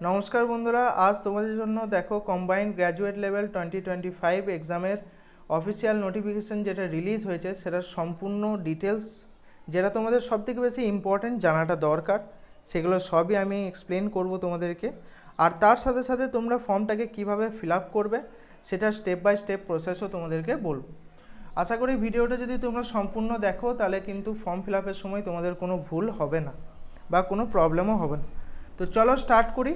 নমস্কার বন্ধুরা, আজ তোমাদের জন্য দেখো কম্বাইন্ড গ্র্যাজুয়েট লেভেল 2025 এক্সামের অফিসিয়াল নোটিফিকেশান যেটা রিলিজ হয়েছে সেটার সম্পূর্ণ ডিটেলস, যেটা তোমাদের সবথেকে বেশি ইম্পর্ট্যান্ট জানাটা দরকার, সেগুলো সবই আমি এক্সপ্লেন করব তোমাদেরকে। আর তার সাথে সাথে তোমরা ফর্মটাকে কিভাবে ফিল আপ করবে সেটা স্টেপ বাই স্টেপ প্রসেসও তোমাদেরকে বলবো। আশা করি ভিডিওটা যদি তোমরা সম্পূর্ণ দেখো তাহলে কিন্তু ফর্ম ফিল আপের সময় তোমাদের কোনো ভুল হবে না বা কোনো প্রবলেমও হবে না। তো চলো স্টার্ট করি।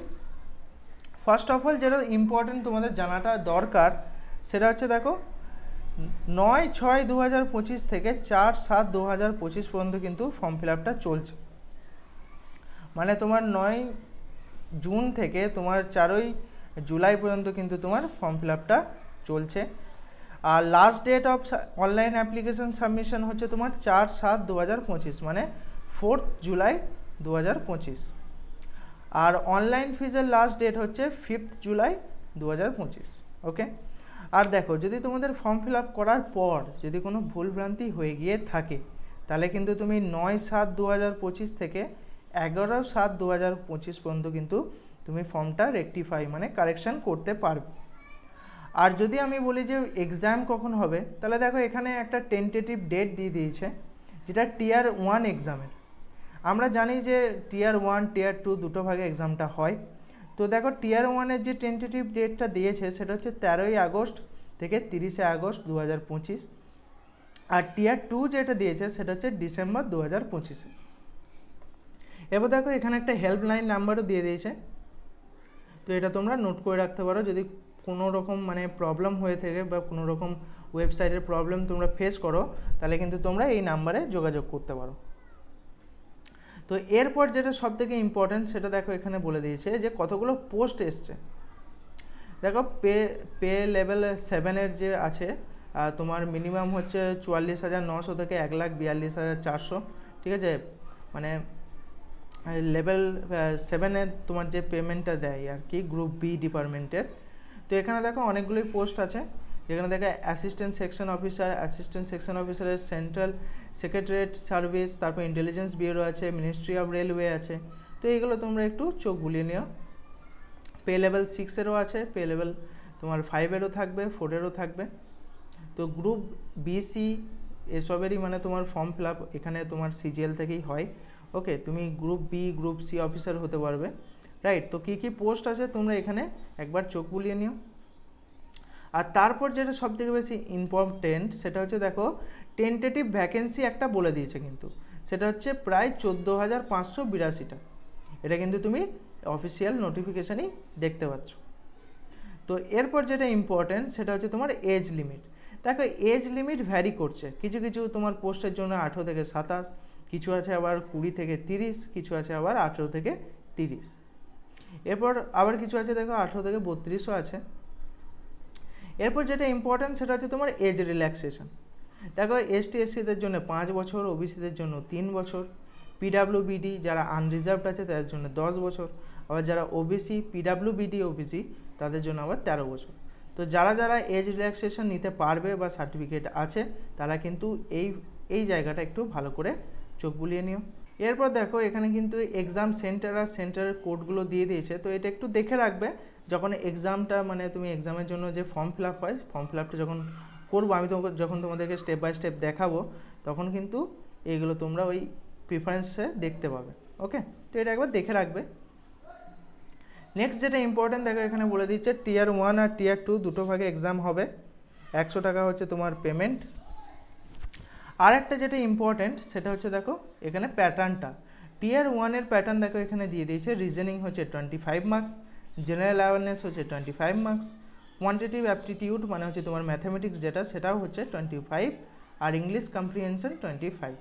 ফার্স্ট অফ অল যেটা ইম্পর্টেন্ট তোমাদের জানাটা দরকার সেটা হচ্ছে দেখো 9/6/2025 থেকে 4/7/2025 পর্যন্ত কিন্তু ফর্ম ফিল আপটা চলছে। মানে তোমার 9 জুন থেকে তোমার 4 জুলাই পর্যন্ত কিন্তু তোমার ফর্ম ফিল আপটা চলছে। আর last date of online application submission হচ্ছে তোমার 4/7/2025, মানে 4 জুলাই 2025। আর অনলাইন ফিজের লাস্ট ডেট হচ্ছে 5 জুলাই 2025। ওকে। আর দেখো, যদি তোমাদের ফর্ম ফিল আপ করার পর যদি কোনো ভুলভ্রান্তি হয়ে গিয়ে থাকে তাহলে কিন্তু তুমি 9/7/2025 থেকে 11/7/2025 পর্যন্ত কিন্তু তুমি ফর্মটা রেকটিফাই মানে কারেকশান করতে পারবে। আর যদি আমি বলি যে এক্সাম কখন হবে, তাহলে দেখো এখানে একটা টেন্টেটিভ ডেট দিয়ে দিয়েছে, যেটা টিয়ার 1 এক্সামের। আমরা জানি যে টিয়ার 1 টিয়ার 2 দুটো ভাগে এক্সামটা হয়। তো দেখো টিয়ার 1-এর যে টেন্টেটিভ ডেটটা দিয়েছে সেটা হচ্ছে 13 আগস্ট থেকে 30 আগস্ট 2025। আর টিয়ার 2 যেটা দিয়েছে সেটা হচ্ছে ডিসেম্বর 2025। এবার দেখো এখানে একটা হেল্পলাইন নাম্বারও দিয়ে দিয়েছে, তো এটা তোমরা নোট করে রাখতে পারো। যদি কোনো রকম মানে প্রবলেম হয়ে থাকে বা কোনো রকম ওয়েবসাইটের প্রবলেম তোমরা ফেস করো তাহলে কিন্তু তোমরা এই নাম্বারে যোগাযোগ করতে পারো। তো এরপর যেটা সবথেকে ইম্পর্টেন্ট সেটা দেখো এখানে বলে দিয়েছে যে কতগুলো পোস্ট এসছে। দেখো পে লেভেল 7-এর যে আছে তোমার মিনিমাম হচ্ছে 44,900 থেকে 1,42,400, ঠিক আছে। মানে লেভেল 7-এর তোমার যে পেমেন্টটা দেয় আর কি, গ্রুপ বি ডিপার্টমেন্টের। তো এখানে দেখো অনেকগুলোই পোস্ট আছে, যেখানে দেখো অ্যাসিস্ট্যান্ট সেকশন অফিসারের সেন্ট্রাল সেক্রেটারিয়েট সার্ভিস, তারপর ইন্টেলিজেন্স ব্যুরো আছে, মিনিস্ট্রি অফ রেলওয়ে আছে। তো এইগুলো তোমরা একটু চোখ বুলিয়ে নিও। পে লেভেল 6-এরও আছে, পে লেভেল তোমার 5-এরও থাকবে, 4-এরও থাকবে। তো গ্রুপ বিসি এসবেরই মানে তোমার ফর্ম ফিল আপ এখানে তোমার সিজিএল থেকেই হয়। ওকে, তুমি group B group C officer হতে পারবে, রাইট। তো কী কী পোস্ট আছে তোমরা এখানে একবার চোখ বুলিয়ে নিও। আর তারপর যেটা সবথেকে বেশি ইম্পর্টেন্ট সেটা হচ্ছে দেখো টেন্টেটিভ ভ্যাকেন্সি একটা বলে দিয়েছে, কিন্তু সেটা হচ্ছে প্রায় 14,582টা। এটা কিন্তু তুমি অফিসিয়াল নোটিফিকেশানেই দেখতে পাচ্ছ। তো এরপর যেটা ইম্পর্টেন্ট সেটা হচ্ছে তোমার এজ লিমিট। দেখো এজ লিমিট ভ্যারি করছে, কিছু কিছু তোমার পোস্টের জন্য 18 থেকে 27, কিছু আছে আবার 20 থেকে 30, কিছু আছে আবার 18 থেকে 30। এরপর আবার কিছু আছে দেখো 18 থেকে 32ও আছে। এরপর যেটা ইম্পর্টেন্ট সেটা হচ্ছে তোমার এজ রিল্যাক্সেশন। দেখো এসটি এসসিদের জন্য 5 বছর, ওবিসিদের জন্য 3 বছর, পিডাব্লিউবিডি যারা আনরিজার্ভড আছে তাদের জন্য 10 বছর, আবার যারা ওবিসি পিডাব্লিউবিডি ওবিসি তাদের জন্য আবার 13 বছর। তো যারা যারা এজ রিল্যাক্সেশন নিতে পারবে বা সার্টিফিকেট আছে তারা কিন্তু এই জায়গাটা একটু ভালো করে চোখ বুলিয়ে নিও। এরপর দেখো এখানে কিন্তু এক্সাম সেন্টার আর সেন্টারের কোডগুলো দিয়ে দিয়েছে, তো এটা একটু দেখে রাখবে যখন এক্সামটা মানে তুমি এক্সামের জন্য যে ফর্ম ফিল আপ হয়, ফর্ম ফিল আপটা যখন করবো আমি যখন তোমাদেরকে স্টেপ বাই স্টেপ দেখাবো তখন কিন্তু এইগুলো তোমরা ওই প্রিফারেন্সে দেখতে পাবে। ওকে, তো এটা একবার দেখে রাখবে। নেক্সট যেটা ইম্পর্টেন্ট দেখো এখানে বলে দিচ্ছে টিয়ার 1 আর টিয়ার 2 দুটো ভাগে এক্সাম হবে, 100 টাকা হচ্ছে তোমার পেমেন্ট। আর একটা যেটা ইম্পর্টেন্ট সেটা হচ্ছে দেখো এখানে প্যাটার্নটা, টিয়ার 1-এর প্যাটার্ন দেখো এখানে দিয়ে দিয়েছে। রিজনিং হচ্ছে 25 মার্কস, জেনারেল অ্যাওয়ারনেস হচ্ছে 25 মার্কস, কোয়ান্টিটিভ অ্যাপটিটিউড মানে হচ্ছে তোমার ম্যাথামেটিক্স যেটা সেটাও হচ্ছে 25, আর ইংলিশ কম্প্রিহেনশন 25।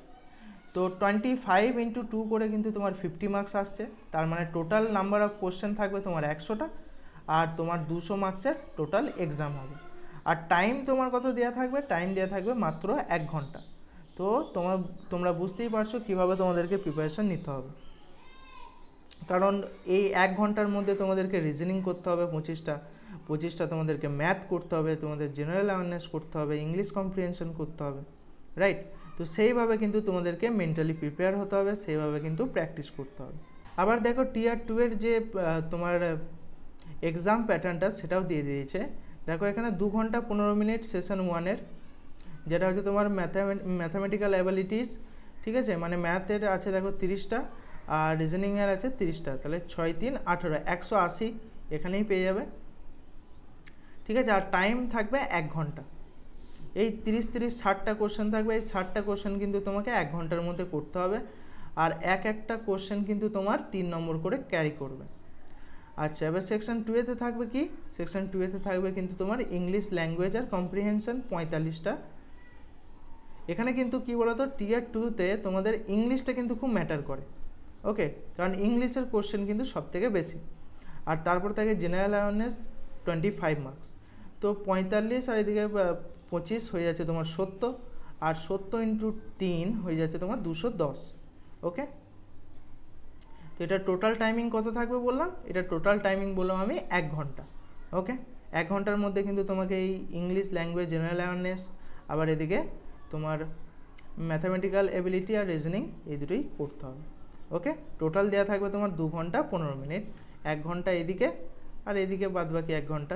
তো 25 × 2 করে কিন্তু তোমার 50 মার্কস আসছে, তার মানে টোটাল নাম্বার অফ কোশ্চেন থাকবে তোমার 100টা, আর তোমার 200 মার্কসের টোটাল এক্সাম হবে। আর টাইম তোমার কত দেওয়া থাকবে, টাইম দেওয়া থাকবে মাত্র 1 ঘন্টা। তো তোমরা বুঝতেই পারছো কীভাবে তোমাদেরকে প্রিপারেশান নিতে হবে, কারণ এই 1 ঘন্টার মধ্যে তোমাদেরকে রিজনিং করতে হবে 25টা তোমাদেরকে ম্যাথ করতে হবে, তোমাদের জেনারেল অ্যাওয়ারনেস করতে হবে, ইংলিশ কম্প্রিহেনশন করতে হবে, রাইট। তো সেইভাবে কিন্তু তোমাদেরকে মেন্টালি প্রিপেয়ার হতে হবে, সেইভাবে কিন্তু প্র্যাকটিস করতে হবে। আবার দেখো টিয়ার 2 এর যে তোমার এক্সাম প্যাটার্নটা সেটাও দিয়ে দিয়েছে। দেখো এখানে 2 ঘন্টা 15 মিনিট সেশন 1 এর, যেটা হচ্ছে তোমার ম্যাথামেটিক্যাল অ্যাবিলিটিস, ঠিক আছে, মানে ম্যাথের আছে দেখো 30টা আর রিজনিংয়ের আছে 30টা, তাহলে 6 3 18 180 এখানেই পেয়ে যাবে, ঠিক আছে। আর টাইম থাকবে 1 ঘন্টা। এই 30 30 60টা কোশ্চেন থাকবে, এই 60টা কোশ্চেন কিন্তু তোমাকে 1 ঘন্টার মধ্যে করতে হবে, আর একটা কোশ্চেন কিন্তু তোমার 3 নম্বর করে ক্যারি করবে। আচ্ছা, এবার সেকশন 2 থাকবে কি, সেকশন 2 থাকবে কিন্তু তোমার ইংলিশ ল্যাঙ্গুয়েজ আর কম্প্রিহেনশন 45টা। এখানে কিন্তু কি বলতো, টিয়ার 2-তে তোমাদের ইংলিশটা কিন্তু খুব ম্যাটার করে, ওকে, কারণ ইংলিশের কোশ্চেন কিন্তু সব থেকে বেশি। আর তারপর থাকে জেনারেল অ্যাওয়ারনেস 25 মার্কস, তো 45 আর এদিকে 25 হয়ে যাচ্ছে তোমার 70, আর 70 × 3 হয়ে যাচ্ছে তোমার 210, ওকে। তো এটা টোটাল টাইমিং কত থাকবে বললাম, এটা টোটাল টাইমিং বললাম আমি 1 ঘন্টা, ওকে। 1 ঘন্টার মধ্যে কিন্তু তোমাকে এই ইংলিশ ল্যাঙ্গুয়েজ, জেনারেল অ্যাওয়ারনেস, আবার এদিকে তোমার ম্যাথামেটিক্যাল এবিলিটি আর রিজনিং, এই দুটোই করতে হবে, ওকে। টোটাল দেওয়া থাকবে তোমার 2 ঘন্টা 15 মিনিট, 1 ঘন্টা এদিকে আর এদিকে বাদ বাকি 1 ঘন্টা।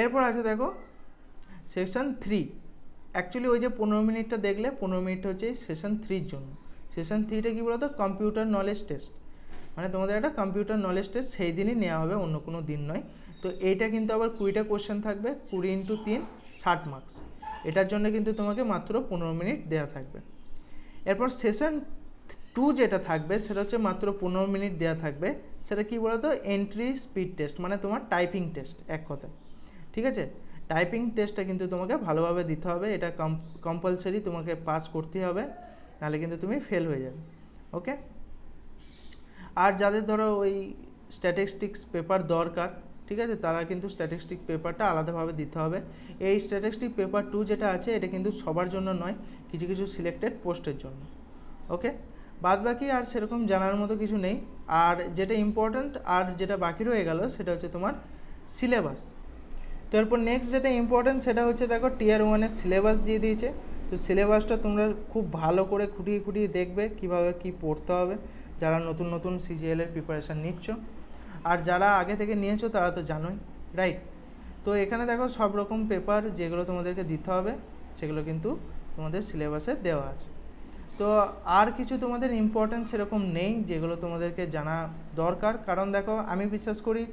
এরপর আছে দেখো সেকশন 3। অ্যাকচুয়ালি ওই যে 15 মিনিটটা দেখলে, 15 মিনিট হচ্ছে সেশন 3-র জন্য। সেশন 3টা কী বলতো, কম্পিউটার নলেজ টেস্ট, মানে তোমাদের একটা কম্পিউটার নলেজ টেস্ট সেই দিনই নেওয়া হবে, অন্য কোনো দিন নয়। তো এইটা কিন্তু আবার 20টা কোশ্চেন থাকবে, 20 × 3 60 মার্কস। এটার জন্য কিন্তু তোমাকে মাত্র 15 মিনিট দেওয়া থাকবে। এরপর সেশন 2 যেটা থাকবে সেটা হচ্ছে মাত্র 15 মিনিট দেওয়া থাকবে। সেটা কি বলতো, এন্ট্রি স্পিড টেস্ট, মানে তোমার টাইপিং টেস্ট এক কথায়, ঠিক আছে। টাইপিং টেস্টটা কিন্তু তোমাকে ভালোভাবে দিতে হবে, এটা কম্পালসারি তোমাকে পাস করতে হবে, নাহলে কিন্তু তুমি ফেল হয়ে যাবে, ওকে। আর যাদের ধরো ওই স্ট্যাটিস্টিক্স পেপার দরকার, ঠিক আছে, তারা কিন্তু স্ট্যাটিস্টিক পেপারটা আলাদাভাবে দিতে হবে। এই স্ট্যাটিস্টিক পেপার 2 যেটা আছে এটা কিন্তু সবার জন্য নয়, কিছু কিছু সিলেক্টেড পোস্টের জন্য, ওকে। বাদ বাকি আর সেরকম জানার মতো কিছু নেই। আর যেটা ইম্পর্ট্যান্ট আর যেটা বাকি রয়ে গেল সেটা হচ্ছে তোমার সিলেবাস। তো এরপর নেক্সট যেটা ইম্পর্ট্যান্ট সেটা হচ্ছে দেখো টিয়ার 1-এর সিলেবাস দিয়ে দিয়েছে। তো সিলেবাসটা তোমরা খুব ভালো করে খুঁটিয়ে খুঁটিয়ে দেখবে কীভাবে কী পড়তে হবে, যারা নতুন নতুন সিজিএলের প্রিপারেশান নিচ্ছ। আর যারা আগে থেকে নিয়েছো তারা তো জানোই, রাইট। তো এখানে দেখো সব রকম পেপার যেগুলো তোমাদেরকে দিতে হবে সেগুলো কিন্তু তোমাদের সিলেবাসে দেওয়া আছে। তো আর কিছু তোমাদের ইম্পর্ট্যান্ট সেরকম নেই যেগুলো তোমাদেরকে জানা দরকার, কারণ দেখো আমি বিশ্বাস করি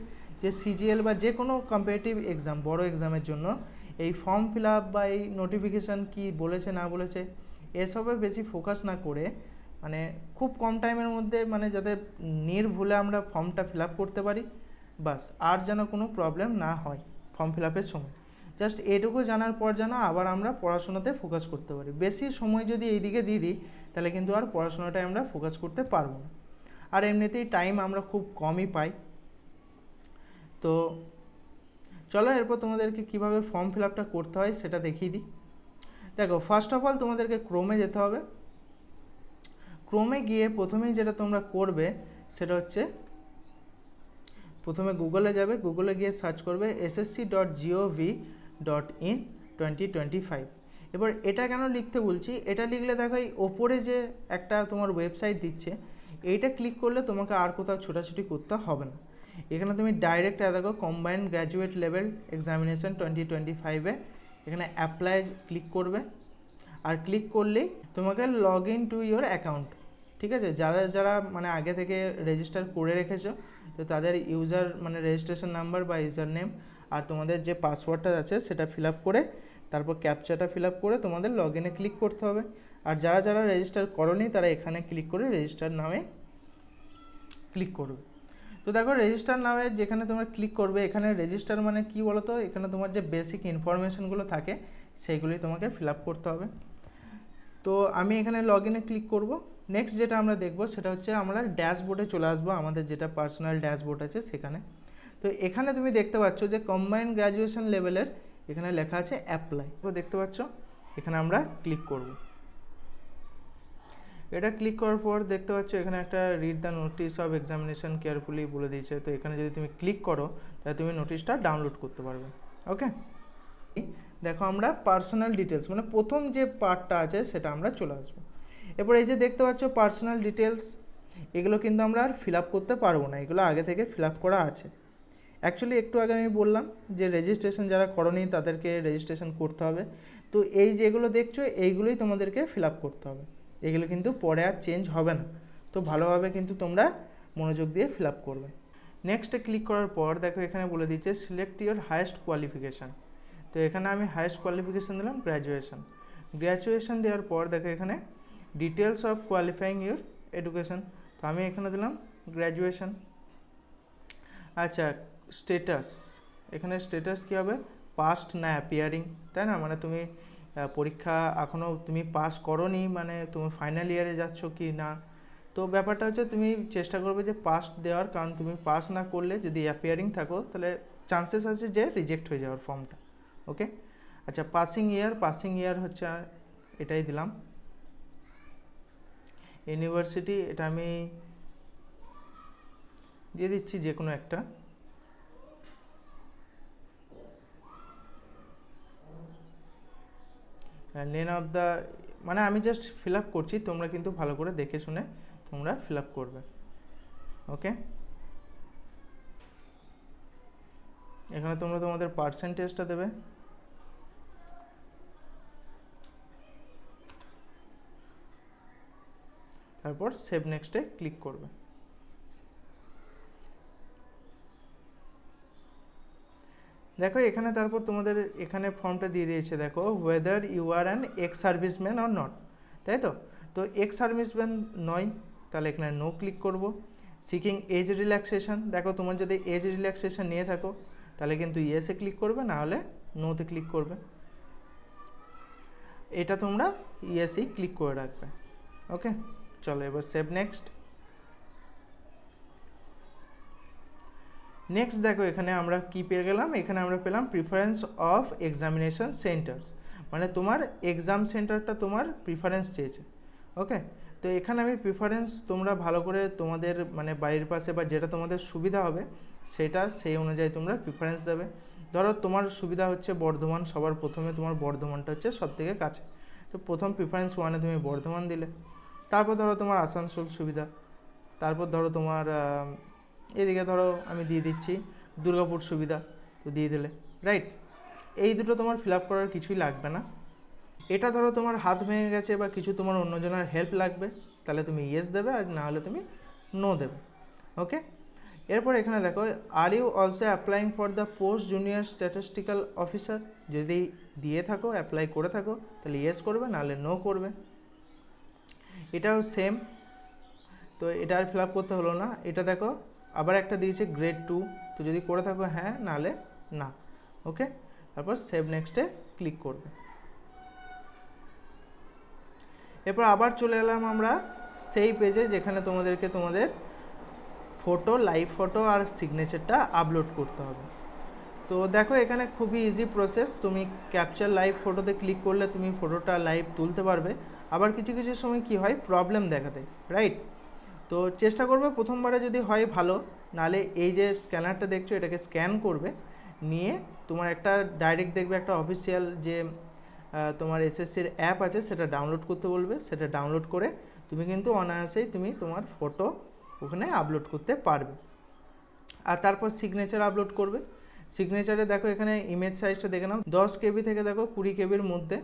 যে সিজিএল বা যে কোনো কম্পিটিটিভ এক্সাম, বড় এক্সামের জন্য এই ফর্ম ফিল আপ বা এই নোটিফিকেশান কি বলেছে না বলেছে এসবে বেশি ফোকাস না করে, মানে খুব কম টাইমের মধ্যে মানে যাতে নির্ভুলে আমরা ফর্মটা ফিল আপ করতে পারি, বাস, আর যেন কোনো প্রবলেম না হয় ফর্ম ফিল আপের সময়। জাস্ট এটুকু জানার পর যেন আবার আমরা পড়াশোনাতে ফোকাস করতে পারি। বেশি সময় যদি এইদিকে দিয়ে দিই তাহলে কিন্তু আর পড়াশোনাটায় আমরা ফোকাস করতে পারবো না। আর এমনিতেই টাইম আমরা খুব কমই পাই। তো চলো এরপর তোমাদেরকে কিভাবে ফর্ম ফিল আপটা করতে হয় সেটা দেখিয়ে দিই। দেখো ফার্স্ট অফ অল তোমাদেরকে ক্রোমে যেতে হবে। ক্রোমে গিয়ে প্রথমেই যেটা তোমরা করবে সেটা হচ্ছে প্রথমে গুগলে যাবে, গুগলে গিয়ে সার্চ করবে ssc.gov.in 2025। এবার এটা কেন লিখতে বলছি, এটা লিখলে দেখো এই ওপরে যে একটা তোমার ওয়েবসাইট দিচ্ছে এইটা ক্লিক করলে তোমাকে আর কোথাও ছোটাছুটি করতে হবে না। এখানে তুমি ডাইরেক্ট দেখো কম্বাইন্ড গ্র্যাজুয়েট লেভেল এক্সামিনেশন 2025-এ এখানে অ্যাপ্লাই ক্লিক করবে। আর ক্লিক করলেই তোমাকে log in to your account, ঠিক আছে। যারা যারা মানে আগে থেকে রেজিস্টার করে রেখেছো তো তাদের ইউজার মানে রেজিস্ট্রেশন নাম্বার বা ইউজার নেম আর তোমাদের যে পাসওয়ার্ডটা আছে সেটা ফিল আপ করে তারপর ক্যাপচাটা ফিল আপ করে তোমাদের লগ ইনে ক্লিক করতে হবে। আর যারা যারা রেজিস্টার করোনি তারা এখানে ক্লিক করে রেজিস্টার নামে ক্লিক করবে। তো দেখো রেজিস্টার নামে যেখানে তোমরা ক্লিক করবে, এখানে রেজিস্টার মানে কি বলো তো, এখানে তোমার যে বেসিক ইনফরমেশনগুলো থাকে সেইগুলোই তোমাকে ফিল আপ করতে হবে। তো আমি এখানে লগ ইনে ক্লিক করব। নেক্সট যেটা আমরা দেখব সেটা হচ্ছে আমরা ড্যাশবোর্ডে চলে আসবো, আমাদের যেটা পার্সোনাল ড্যাশবোর্ড আছে সেখানে। তো এখানে তুমি দেখতে পাচ্ছ যে কম্বাইন্ড গ্র্যাজুয়েশন লেভেলের এখানে লেখা আছে অ্যাপ্লাই, তো দেখতে পাচ্ছ এখানে আমরা ক্লিক করব। এটা ক্লিক করার পর দেখতে পাচ্ছ এখানে একটা read the notice of examination carefully বলে দিয়েছে। তো এখানে যদি তুমি ক্লিক করো তাহলে তুমি নোটিশটা ডাউনলোড করতে পারবে, ওকে। দেখো আমরা পার্সোনাল ডিটেলস মানে প্রথম যে পার্টটা আছে সেটা আমরা চলে আসবো। এরপর এই যে দেখতে পাচ্ছ পার্সোনাল ডিটেলস, এগুলো কিন্তু আমরা আর ফিল আপ করতে পারবো না, এগুলো আগে থেকে ফিল আপ করা আছে। অ্যাকচুয়ালি একটু আগে আমি বললাম যে রেজিস্ট্রেশন যারা করনি তাদেরকে রেজিস্ট্রেশন করতে হবে। তো এই যেগুলো দেখছো এইগুলোই তোমাদেরকে ফিল আপ করতে হবে, এগুলো কিন্তু পরে আর চেঞ্জ হবে না। তো ভালোভাবে কিন্তু তোমরা মনোযোগ দিয়ে ফিল আপ করবে। নেক্সটে ক্লিক করার পর দেখো এখানে বলে দিচ্ছে সিলেক্ট ইউর হায়েস্ট কোয়ালিফিকেশান। তো এখানে আমি হায়েস্ট কোয়ালিফিকেশান দিলাম গ্র্যাজুয়েশন। গ্র্যাজুয়েশন দেওয়ার পর দেখো এখানে details of qualifying your education, তো আমি এখানে দিলাম গ্র্যাজুয়েশন। আচ্ছা, স্টেটাস, এখানে স্টেটাস কী হবে, পাস্ট না অ্যাপিয়ারিং, তাই না? মানে তুমি পরীক্ষা এখনও তুমি পাস করোনি, মানে তুমি ফাইনাল ইয়ারে যাচ্ছ কি না। তো ব্যাপারটা হচ্ছে তুমি চেষ্টা করবে যে পাস দেওয়ার, কারণ তুমি পাস না করলে যদি অ্যাপিয়ারিং থাকো তাহলে চান্সেস আছে যে রিজেক্ট হয়ে যাওয়ার ফর্মটা। ওকে, আচ্ছা পাসিং ইয়ার হচ্ছে এটাই দিলাম। ইউনিভার্সিটি এটা আমি দিয়ে দিচ্ছি যে কোনো একটা। নেম অফ দ্য, মানে আমি জাস্ট ফিল আপ করছি, তোমরা কিন্তু ভালো করে দেখে শুনে তোমরা ফিল আপ করবে। ওকে, এখানে তোমরা তোমাদের পার্সেন্টেজটা দেবে। তারপর সেভ নেক্সটে ক্লিক করবে। দেখো এখানে তারপর তোমাদের এখানে ফর্মটা দিয়ে দিয়েছে, দেখো whether you are an ex serviceman or not, তাই তো? তো এক্স সার্ভিসম্যান নয়, তাহলে এখানে নো ক্লিক করব। সিকিং এজ রিল্যাক্সেশন, দেখো তোমার যদি এজ রিল্যাক্সেশন নিয়ে থাকো তাহলে কিন্তু ইয়েসে ক্লিক করবে, না হলে নোতে ক্লিক করবে। এটা তোমরা ইয়েসই ক্লিক করে রাখবে। ওকে, চলো এবার সেভ নেক্সট। নেক্সট দেখো এখানে আমরা কি পেয়ে গেলাম, এখানে আমরা পেলাম প্রিফারেন্স অফ এক্সামিনেশন সেন্টার্স, মানে তোমার এক্সাম সেন্টারটা তোমার প্রিফারেন্স চেয়েছে। ওকে, তো এখানে আমি প্রিফারেন্স তোমরা ভালো করে তোমাদের মানে বাড়ির পাশে বা যেটা তোমাদের সুবিধা হবে সেটা সেই অনুযায়ী তোমরা প্রিফারেন্স দেবে। ধরো তোমার সুবিধা হচ্ছে বর্ধমান, সবার প্রথমে তোমার বর্ধমানটা হচ্ছে সবথেকে কাছে, তো প্রথম প্রিফারেন্স ওয়ানে তুমি বর্ধমান দিলে। তারপর ধরো তোমার আসানসোল সুবিধা, তারপর ধরো তোমার এদিকে ধরো আমি দিয়ে দিচ্ছি দুর্গাপুর সুবিধা, তো দিয়ে দিলে, রাইট? এই দুটো তোমার ফিল আপ করার কিছুই লাগবে না। এটা ধরো তোমার হাত ভেঙে গেছে বা কিছু তোমার অন্যজনের হেল্প লাগবে, তাহলে তুমি ইয়েস দেবে, আর না হলে তুমি নো দেবে। ওকে, এরপর এখানে দেখো are you also applying for the post junior statistical officer, যদি দিয়ে থাকো অ্যাপ্লাই করে থাকো তাহলে ইয়েস করবে, নাহলে নো করবে। এটাও সেম, তো এটা আর ফিল আপ করতে হলো না। এটা দেখো আবার একটা দিয়েছে গ্রেড 2, তো যদি করে থাকো হ্যাঁ, নাহলে না। ওকে, তারপর সেভ নেক্সটে ক্লিক করবে। এরপর আবার চলে এলাম আমরা সেই পেজে যেখানে তোমাদেরকে তোমাদের ফটো, লাইভ ফটো আর সিগনেচারটা আপলোড করতে হবে। তো দেখো এখানে খুবই ইজি প্রসেস, তুমি ক্যাপচার লাইভ ফটোতে ক্লিক করলে তুমি ফটোটা লাইভ তুলতে পারবে। আবার কিছু কিছু সময় কি হয়, প্রবলেম দেখা দেয়, রাইট? তো চেষ্টা করবে প্রথমবারে যদি হয় ভালো, নাহলে এই যে স্ক্যানারটা দেখছো এটাকে স্ক্যান করবে, নিয়ে তোমার একটা ডাইরেক্ট দেখবে একটা অফিসিয়াল যে তোমার এসএসসির অ্যাপ আছে সেটা ডাউনলোড করতে বলবে, সেটা ডাউনলোড করে তুমি কিন্তু অনায়াসেই তুমি তোমার ফটো ওখানে আপলোড করতে পারবে। আর তারপর সিগনেচার আপলোড করবে। সিগনেচারে দেখো এখানে ইমেজ সাইজটা দেখে নাও, 10 কেবি থেকে দেখো 20 কেবির মধ্যে,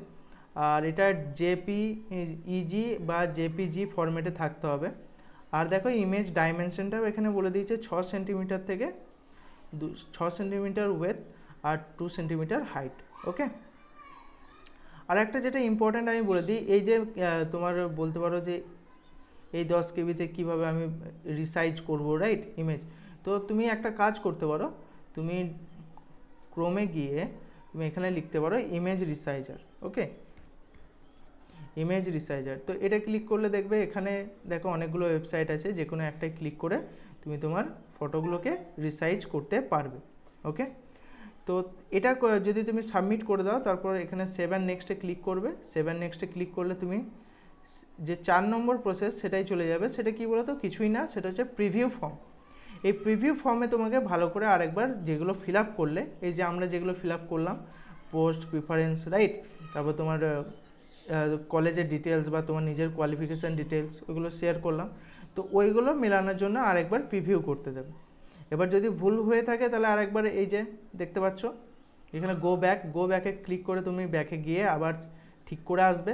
আর এটা জেপিইজি বা জেপিজি ফরম্যাটে থাকতে হবে। আর দেখো ইমেজ ডাইমেনশনটাও এখানে বলে দিয়েছে 6 সেন্টিমিটার থেকে 6 সেন্টিমিটার উইথ আর 2 সেন্টিমিটার হাইট। ওকে, আর একটা যেটা ইম্পর্ট্যান্ট আমি বলে দিই, এই যে তোমার বলতে পারো যে এই 10 কেবিতে কীভাবে আমি রিসাইজ করব, রাইট, ইমেজ। তো তুমি একটা কাজ করতে পারো, তুমি ক্রোমে গিয়ে তুমি এখানে লিখতে পারো ইমেজ রিসাইজার। ওকে, ইমেজ রিসাইজার, তো এটা ক্লিক করলে দেখবে এখানে দেখো অনেকগুলো ওয়েবসাইট আছে, যে কোনো একটাই ক্লিক করে তুমি তোমার ফটোগুলোকে রিসাইজ করতে পারবে। ওকে, তো এটা যদি তুমি সাবমিট করে দাও, তারপর এখানে সেভ অ্যান্ড নেক্সটে ক্লিক করবে। সেভ অ্যান্ড নেক্সটে ক্লিক করলে তুমি যে 4 নম্বর প্রসেস সেটাই চলে যাবে। সেটা কি বলো তো, কিছুই না, সেটা হচ্ছে প্রিভিউ ফর্ম। এই প্রিভিউ ফর্মে তোমাকে ভালো করে আরেকবার যেগুলো ফিল আপ করলে, এই যে আমরা যেগুলো ফিল আপ করলাম, পোস্ট, প্রিফারেন্স, রাইট, তারপর তোমার কলেজের ডিটেলস বা তোমার নিজের কোয়ালিফিকেশান ডিটেলস, ওগুলো শেয়ার করলাম। তো ওইগুলো মেলানোর জন্য আরেকবার প্রিভিউ করতে দেবে। এবার যদি ভুল হয়ে থাকে তাহলে আরেকবার এই যে দেখতে পাচ্ছ এখানে গো ব্যাকে ক্লিক করে তুমি ব্যাকে গিয়ে আবার ঠিক করে আসবে,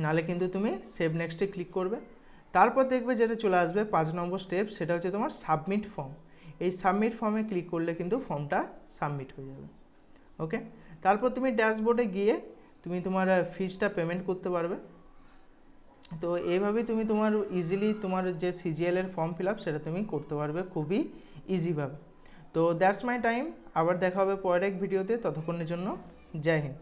নাহলে কিন্তু তুমি সেভ নেক্সটে ক্লিক করবে। তারপর দেখবে যেটা চলে আসবে 5 নম্বর স্টেপ, সেটা হচ্ছে তোমার সাবমিট ফর্ম। এই সাবমিট ফর্মে ক্লিক করলে কিন্তু ফর্মটা সাবমিট হয়ে যাবে। ওকে, তারপর তুমি ড্যাশবোর্ডে গিয়ে তুমি তোমার ফিজটা পেমেন্ট করতে পারবে। তো এইভাবেই তুমি তোমার ইজিলি তোমার যে সিজিএল এর ফর্ম ফিল আপ সেটা তুমি করতে পারবে খুবই ইজিভাবে। তো দ্যাটস মাই টাইম, আবার দেখা হবে পরের এক ভিডিওতে, ততক্ষণের জন্য জয় হিন্দ।